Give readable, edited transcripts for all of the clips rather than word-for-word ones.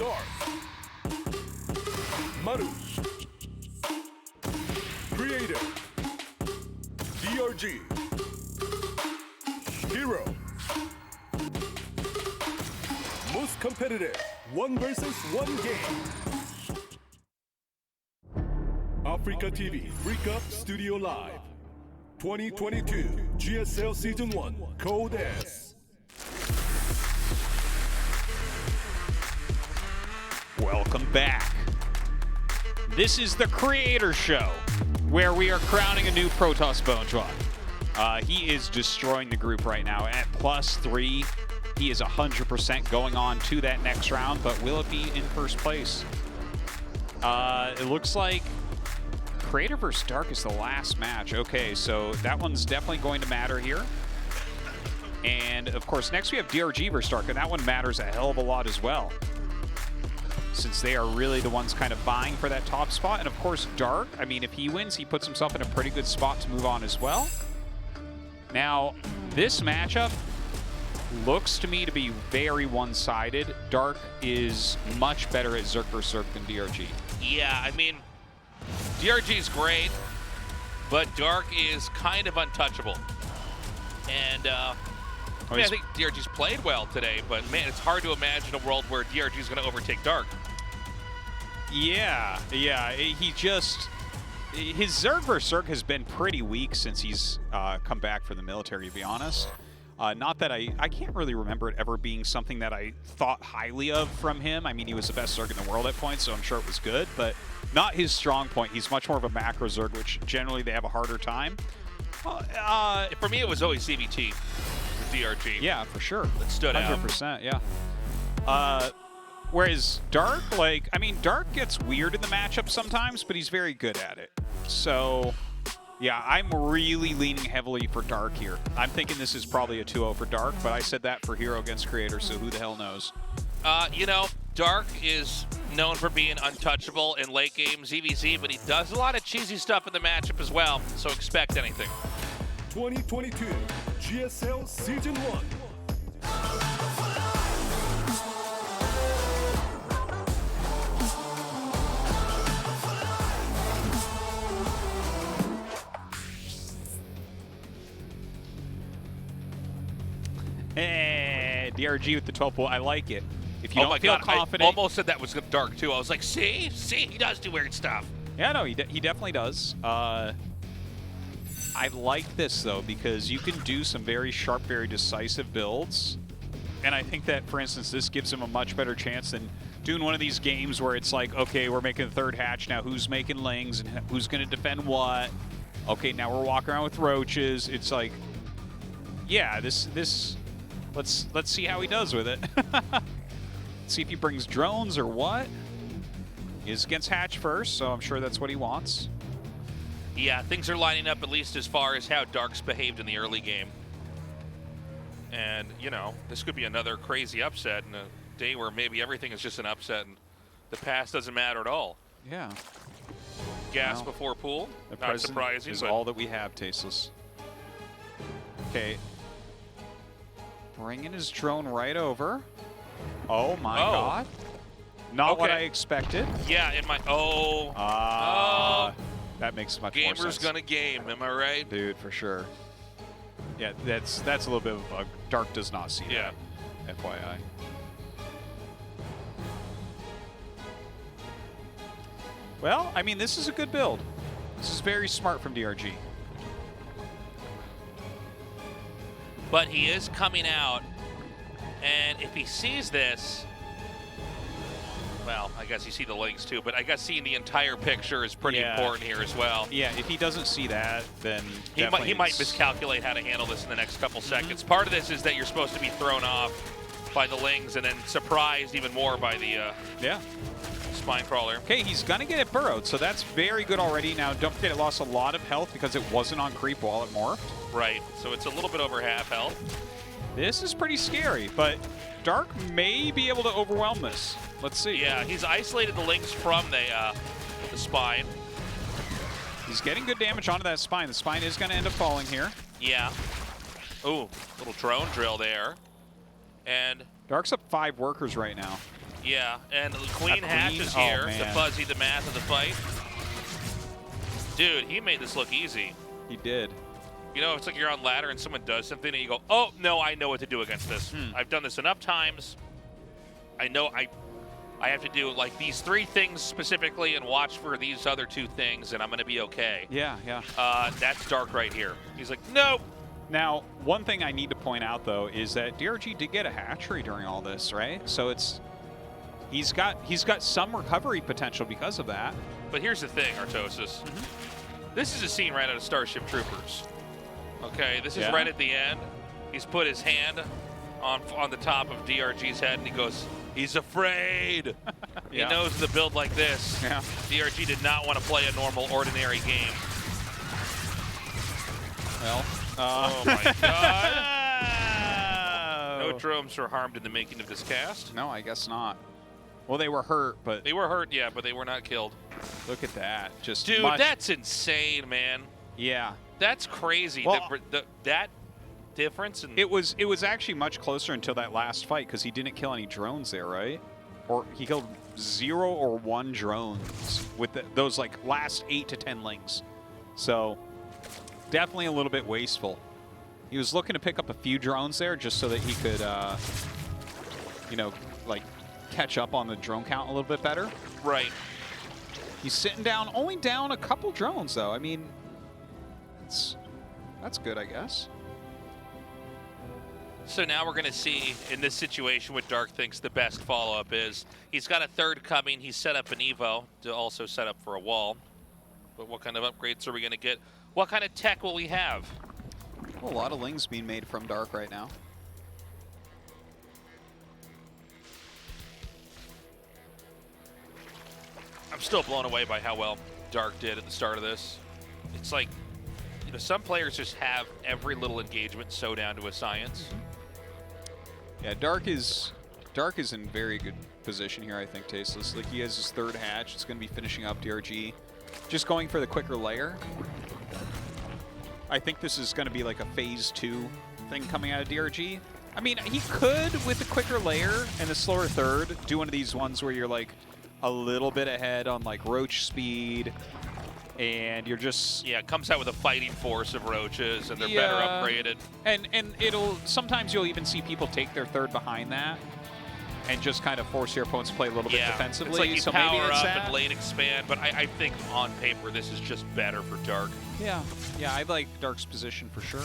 start. Maru. Creator. DRG. Hero. Most competitive 1 versus 1 game. Africa TV Freak Up Studio Live 2022 GSL Season 1 Code S. Welcome back. This is the Creator Show, where we are crowning a new Protoss Bonedrop. He is destroying the group right now at +3. He is 100% going on to that next round, but will it be in first place? It looks like Creator vs. Dark is the last match. Okay, so that one's definitely going to matter here. And of course, next we have DRG vs. Dark, and that one matters a hell of a lot as well, since they are really the ones kind of vying for that top spot. And of course, Dark, I mean, if he wins, he puts himself in a pretty good spot to move on as well. Now, this matchup looks to me to be very one-sided. Dark is much better at Zerg vs. Zerg than DRG. Yeah, I mean, DRG's great, but Dark is kind of untouchable. And I think DRG's played well today, but man, it's hard to imagine a world where DRG's going to overtake Dark. Yeah, he just... His Zerg vs. Zerg has been pretty weak since he's come back from the military, to be honest. Not that I can't really remember it ever being something that I thought highly of from him. I mean, he was the best Zerg in the world at points, so I'm sure it was good, but not his strong point. He's much more of a macro Zerg, which generally they have a harder time. For me, it was always CVT with DRG. Yeah, for sure. That stood out. 100%, yeah. Whereas Dark, like, I mean, Dark gets weird in the matchup sometimes, but he's very good at it. So, yeah, I'm really leaning heavily for Dark here. I'm thinking this is probably a 2-0 for Dark, but I said that for Hero against Creator, so who the hell knows? You know, Dark is known for being untouchable in late game ZVZ, but he does a lot of cheesy stuff in the matchup as well, so expect anything. 2022 GSL Season 1. DRG with the 12 pull. I like it. If you don't feel confident, I almost said that was Dark too. I was like, see, he does do weird stuff. Yeah, no, he definitely does. I like this though, because you can do some very sharp, very decisive builds, and I think that, for instance, this gives him a much better chance than doing one of these games where it's like, okay, we're making the third hatch now. Who's making lings and who's going to defend what? Okay, now we're walking around with roaches. It's like, yeah, this. Let's see how he does with it. See if he brings drones or what. He's against Hatch first, so I'm sure that's what he wants. Yeah, things are lining up, at least as far as how Dark's behaved in the early game. And, you know, this could be another crazy upset in a day where maybe everything is just an upset and the past doesn't matter at all. Yeah. Gas before pool, not surprising. Is all that we have, Tasteless. Okay. Bringing his drone right over. Oh my god. Not what I expected. Yeah, in my... That makes much more sense. Gamer's gonna game, am I right? Dude, for sure. Yeah, that's a little bit of a bug. Dark does not see that. FYI. Well, I mean, this is a good build. This is very smart from DRG. But he is coming out, and if he sees this, well, I guess you see the links too, but I guess seeing the entire picture is pretty important here as well. Yeah, if he doesn't see that, then he might miscalculate how to handle this in the next couple seconds. Part of this is that you're supposed to be thrown off by the lings and then surprised even more by the spine crawler. Okay, he's gonna get it burrowed, so that's very good already. Now, don't forget it lost a lot of health because it wasn't on creep while it morphed. Right, so it's a little bit over half health. This is pretty scary, but Dark may be able to overwhelm this. Let's see. Yeah, he's isolated the lings from the spine. He's getting good damage onto that spine. The spine is going to end up falling here. Yeah. Ooh, little drone drill there. And Dark's up 5 workers right now. Yeah, and Queen Hatch is Oh, here to man. fuzzy the math of the fight. Dude, he made this look easy. He did. You know, it's like you're on ladder and someone does something and you go, oh, no, I know what to do against this. I've done this enough times. I know I have to do like these 3 things specifically and watch for these other 2 things and I'm going to be okay. Yeah, yeah. That's Dark right here. He's like, nope. Now, one thing I need to point out, though, is that DRG did get a hatchery during all this, right? So he's got some recovery potential because of that. But here's the thing, Artosis. This is a scene right out of Starship Troopers. Okay, this is right at the end. He's put his hand on the top of DRG's head, and he goes, he's afraid. He knows the build like this. Yeah. DRG did not want to play a normal, ordinary game. Well, oh my God. No drones were harmed in the making of this cast. No, I guess not. Well, they were hurt, but... They were hurt, yeah, but they were not killed. Look at that. Just Dude, that's insane, man. Yeah. That's crazy. Well, that difference. And it was actually much closer until that last fight because he didn't kill any drones there, right? Or he killed 0 or 1 drones with those like last 8 to 10 links. So definitely a little bit wasteful. He was looking to pick up a few drones there just so that he could, you know, like catch up on the drone count a little bit better. Right. He's sitting down, only down a couple drones though. I mean, that's good, I guess. So now we're going to see in this situation what Dark thinks the best follow-up is. He's got a 3rd coming. He's set up an Evo to also set up for a wall. But what kind of upgrades are we going to get? What kind of tech will we have? Well, a lot of lings being made from Dark right now. I'm still blown away by how well Dark did at the start of this. It's like, you know, some players just have every little engagement so down to a science. Yeah, Dark is in very good position here, I think, Tasteless. Like, he has his 3rd hatch. It's going to be finishing up DRG. Just going for the quicker layer. I think this is going to be like a phase 2 thing coming out of DRG. I mean, he could, with the quicker layer and the slower 3rd, do one of these ones where you're like a little bit ahead on like roach speed, and you're just... Yeah, it comes out with a fighting force of roaches, and they're better upgraded. And it'll... Sometimes you'll even see people take their 3rd behind that and just kind of force your opponents to play a little bit defensively. It's like you so power maybe it's up that. and lane expand, but I think on paper this is just better for Dark. Yeah, I like Dark's position for sure.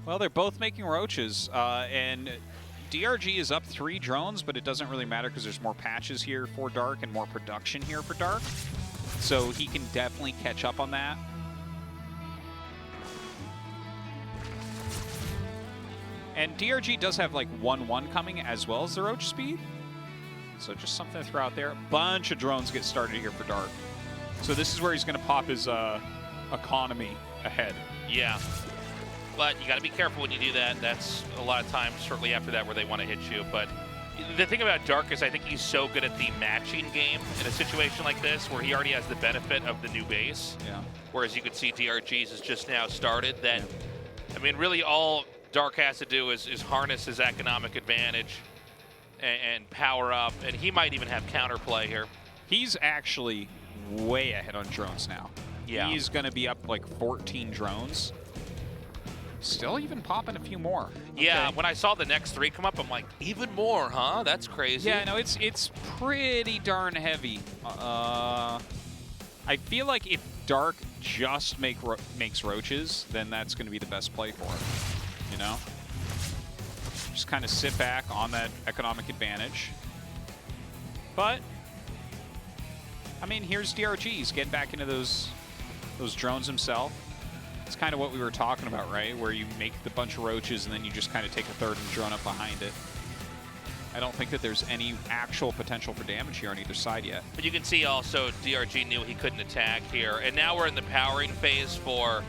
Well, they're both making roaches, and DRG is up 3 drones, but it doesn't really matter because there's more patches here for Dark and more production here for Dark. So he can definitely catch up on that. And DRG does have like 1-1 coming as well as the roach speed. So just something to throw out there. A bunch of drones get started here for Dark. So this is where he's going to pop his economy ahead. Yeah. But you got to be careful when you do that. That's a lot of times shortly after that where they want to hit you. But the thing about Dark is I think he's so good at the matching game in a situation like this where he already has the benefit of the new base. Yeah. Whereas you could see DRG's has just now started. That, I mean, really all Dark has to do is harness his economic advantage and power up. And he might even have counterplay here. He's actually way ahead on drones now. Yeah. He's going to be up like 14 drones. Still even popping a few more. Yeah, Okay. when I saw the next 3 come up, I'm like, even more, huh? That's crazy. Yeah, no, it's pretty darn heavy. I feel like if Dark just makes roaches, then that's going to be the best play for him. You know? Just kind of sit back on that economic advantage. But, I mean, here's DRG. He's getting back into those drones himself. It's kind of what we were talking about, right? Where you make the bunch of roaches and then you just kind of take a 3rd and drone up behind it. I don't think that there's any actual potential for damage here on either side yet. But you can see also DRG knew he couldn't attack here. And now we're in the powering phase for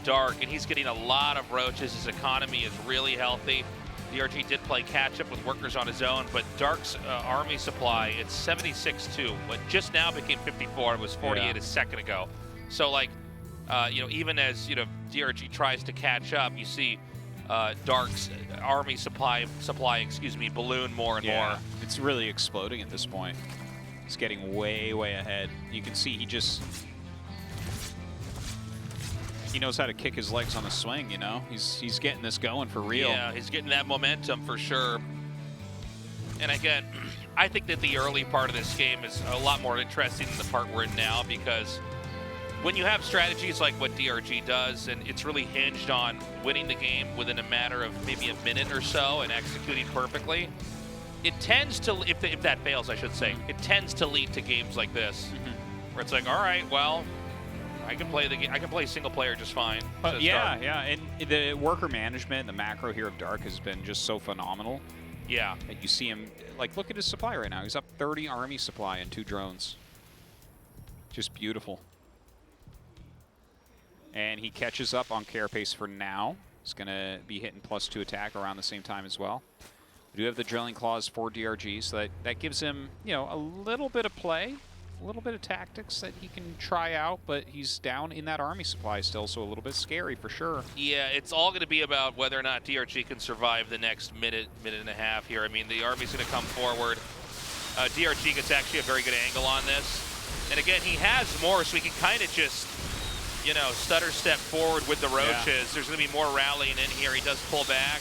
Dark, and he's getting a lot of roaches. His economy is really healthy. DRG did play catch-up with workers on his own, but Dark's army supply, it's 76-2. But just now became 54. It was 48 a second ago. So, like, you know, even as, you know, DRG tries to catch up, you see Dark's army supply, balloon more and more. It's really exploding at this point. He's getting way, way ahead. You can see he knows how to kick his legs on a swing, you know? He's getting this going for real. Yeah, he's getting that momentum for sure. And again, I think that the early part of this game is a lot more interesting than the part we're in now, because when you have strategies like what DRG does, and it's really hinged on winning the game within a matter of maybe a minute or so and executing perfectly, it tends to, if that fails, I should say, it tends to lead to games like this, where it's like, all right, well, I can play the game. I can play single player just fine. Yeah, and the worker management, the macro here of Dark has been just so phenomenal. Yeah. And you see him, like, look at his supply right now. He's up 30 army supply and 2 drones. Just beautiful. And he catches up on Carapace for now. He's going to be hitting +2 attack around the same time as well. We do have the drilling claws for DRG, so that gives him, you know, a little bit of play, a little bit of tactics that he can try out, but he's down in that army supply still, so a little bit scary for sure. Yeah, it's all going to be about whether or not DRG can survive the next minute and a half here. I mean, the army's going to come forward. DRG gets actually a very good angle on this. And again, he has more, so he can kind of just, you know, stutter step forward with the roaches. Yeah. There's going to be more rallying in here. He does pull back.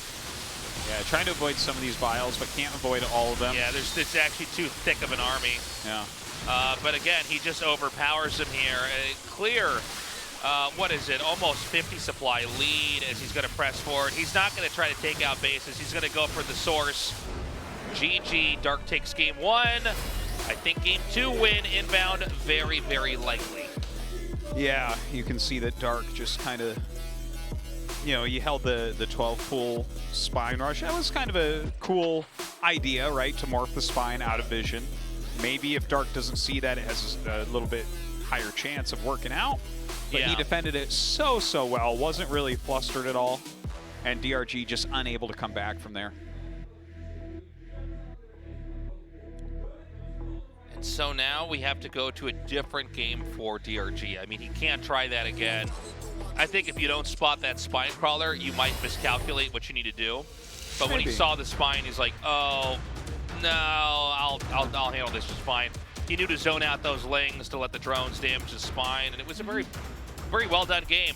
Yeah, trying to avoid some of these vials, but can't avoid all of them. Yeah, it's actually too thick of an army. Yeah. But again, he just overpowers him here. Clear, what is it, almost 50 supply lead as he's going to press forward. He's not going to try to take out bases. He's going to go for the source. GG, Dark takes game 1. I think game 2 win inbound, very, very likely. Yeah, you can see that Dark just kind of, you know, he held the 12 pool spine rush. That was kind of a cool idea, right, to morph the spine out of vision. Maybe if Dark doesn't see that, it has a little bit higher chance of working out. But he defended it so well, wasn't really flustered at all, and DRG just unable to come back from there. And so now we have to go to a different game for DRG. I mean, he can't try that again. I think if you don't spot that spine crawler, you might miscalculate what you need to do. But when he saw the spine, he's like, oh, no, I'll handle this just fine. He knew to zone out those lings to let the drones damage his spine, and it was a very, very well done game.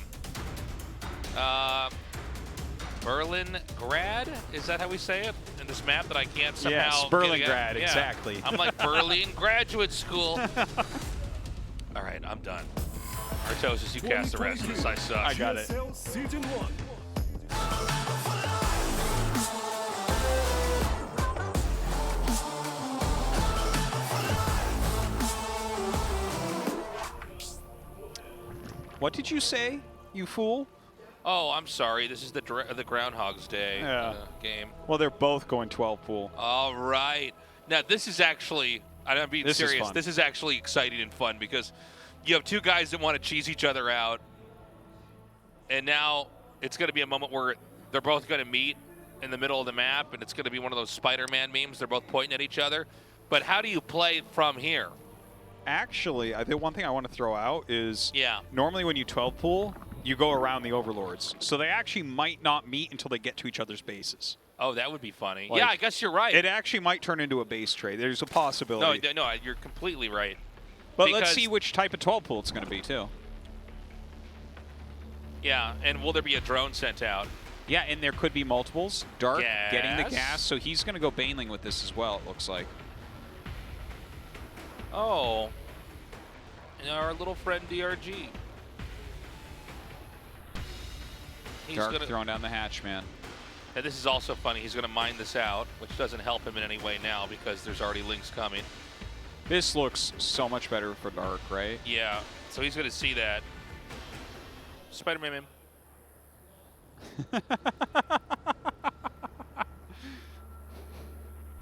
Berlin Grad, is that how we say it in this map that I can't somehow? Yes, Berlin Grad, exactly. I'm like Berlin Graduate School. All right, I'm done. Artosis, you cast the rest of this. I suck. I got it. GSL Season 1. What did you say, you fool? Oh, I'm sorry. This is the Groundhog's Day game. Well, they're both going 12 pool. All right. Now, this is actually, I'm being serious, this is actually exciting and fun because you have two guys that want to cheese each other out, and now it's going to be a moment where they're both going to meet in the middle of the map, and it's going to be one of those Spider-Man memes. They're both pointing at each other. But how do you play from here? Actually, the one thing I want to throw out is normally when you 12 pool, you go around the overlords. So they actually might not meet until they get to each other's bases. Oh, that would be funny. Like, yeah, I guess you're right. It actually might turn into a base trade. There's a possibility. No, you're completely right. But let's see which type of 12 pool it's going to be, too. Yeah, and will there be a drone sent out? Yeah, and there could be multiples. Dark getting the gas, so he's going to go Baneling with this as well, it looks like. Oh, and our little friend DRG. Dark throwing down the hatch, man. And this is also funny. He's going to mine this out, which doesn't help him in any way now because there's already links coming. This looks so much better for Dark, right? Yeah, so he's going to see that. Spider-Man, man.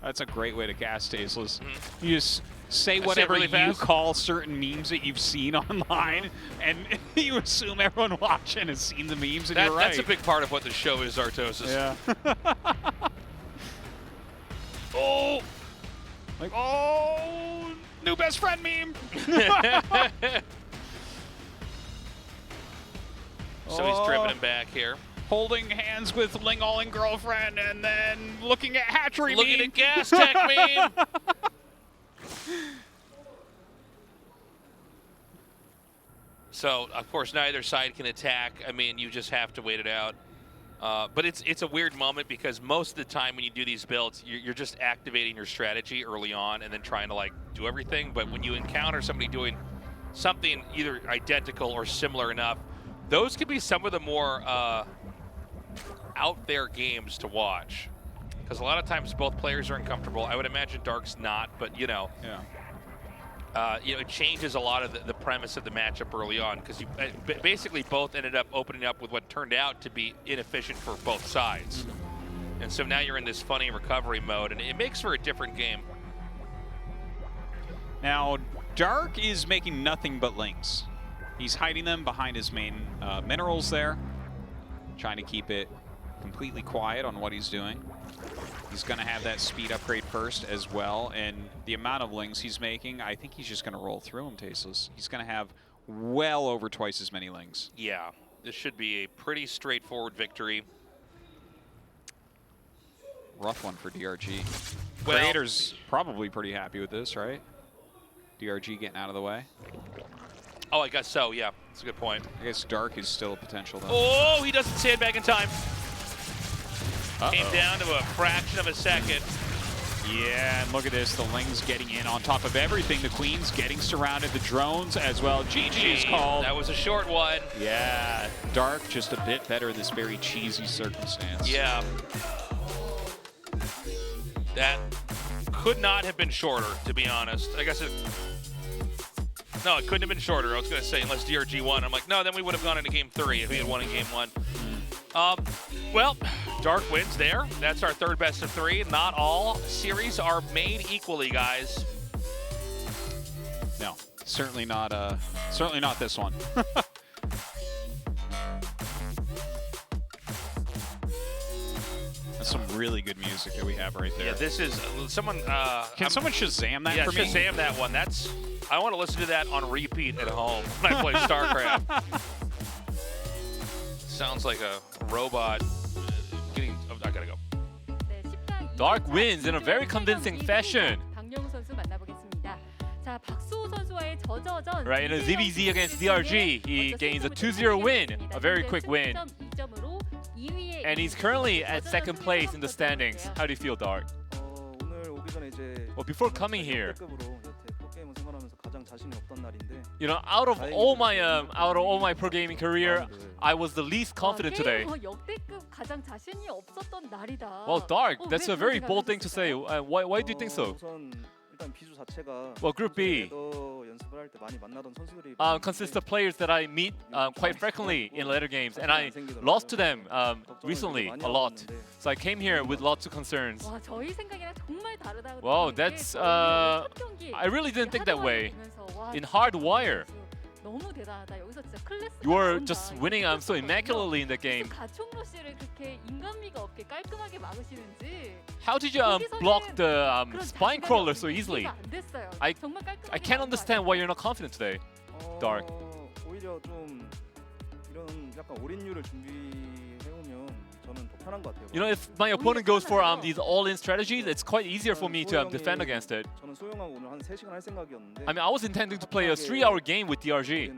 That's a great way to gas Tasteless. You just say whatever you call certain memes that you've seen online, and you assume everyone watching has seen the memes, and you're right. That's a big part of what the show is, Artosis. Yeah. Oh! Like, oh! New best friend meme! So he's driven him back here. holding hands with Ling All-In girlfriend and then looking at hatchery Looking meme. at gas tech meme. So, of course, neither side can attack. I mean, you just have to wait it out. But it's a weird moment because most of the time when you do these builds, you're just activating your strategy early on and then trying to, like, do everything. But when you encounter somebody doing something either identical or similar enough, those could be some of the more out there games to watch. Because a lot of times both players are uncomfortable. I would imagine Dark's not, but, you know. Yeah. It changes a lot of the premise of the matchup early on because you basically both ended up opening up with what turned out to be inefficient for both sides. And so now you're in this funny recovery mode, and it makes for a different game. Now, Dark is making nothing but links. He's hiding them behind his main minerals there, trying to keep it completely quiet on what he's doing. He's going to have that speed upgrade first as well, and the amount of lings he's making, I think he's just going to roll through them, Tasteless. He's going to have well over twice as many lings. Yeah, this should be a pretty straightforward victory. Rough one for DRG. Well, Creator's probably pretty happy with this, right? DRG getting out of the way. Oh, I guess so, yeah. That's a good point. I guess Dark is still a potential, though. Oh, he doesn't sandbag in time. Came down to a fraction of a second. Yeah, and look at this. The Ling's getting in on top of everything. The Queen's getting surrounded. The drones as well. GG is called. That was a short one. Yeah, Dark just a bit better in this very cheesy circumstance. Yeah. That could not have been shorter, to be honest. I guess it... No, it couldn't have been shorter. I was going to say, unless DRG won. I'm like, no, then we would have gone into game 3 if he had won in game 1. Well, Dark wins there. That's our third best of 3. Not all series are made equally, guys. No, certainly not this one. That's some really good music that we have right there. Yeah, this is someone. Can someone Shazam that for me? Yeah, Shazam that one. That's. I want to listen to that on repeat at home when I play StarCraft. Sounds like a robot getting. Oh, I gotta go. Dark wins in a very convincing fashion. Right, in a ZVZ against DRG, he gains a 2-0 win, a very quick win. And he's currently at second place in the standings. How do you feel, Dark? Well, before coming here, you know, out of all my pro gaming career, I was the least confident today. Well, Dark, that's a very bold thing to say. Why do you think so? Well, Group B consists of players that I meet quite frequently in later games, and I lost to them recently a lot. So I came here with lots of concerns. Well, that's I really didn't think that way. In Hardwire, you were just winning so immaculately in the game. How did you block the spine crawler so easily? I can't understand why you're not confident today, Dark. You know, if my opponent goes for these all-in strategies, it's quite easier for me to defend against it. I mean, I was intending to play a 3-hour game with DRG,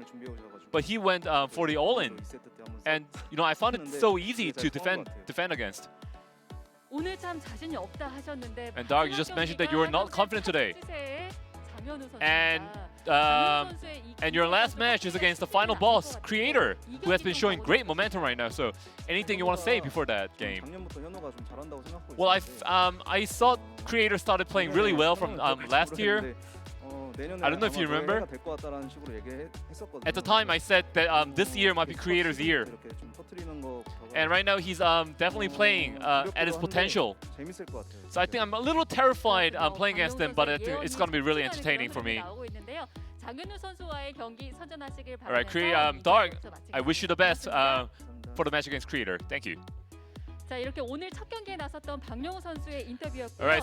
but he went for the all-in, and you know, I found it so easy to defend against. And Dark, you just mentioned that you were not confident today. And your last match is against the final boss, Creator, who has been showing great momentum right now. So, anything you want to say before that game? Well, I saw Creator started playing really well from last year. I don't know if you remember. At the time, I said that this year might be Creator's year. And right now, he's definitely playing at his potential. So I think I'm a little terrified playing against him, but I think it's going to be really entertaining for me. All right, Dark, I wish you the best for the match against Creator. Thank you. Alright,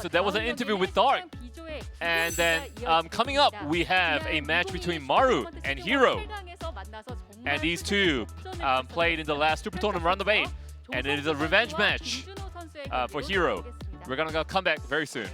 so that was an interview with Dark. And then coming up, we have a match between Maru and Hero. And these two played in the last Super Tournament round of 8. and it is a revenge match for Hero. We're gonna come back very soon.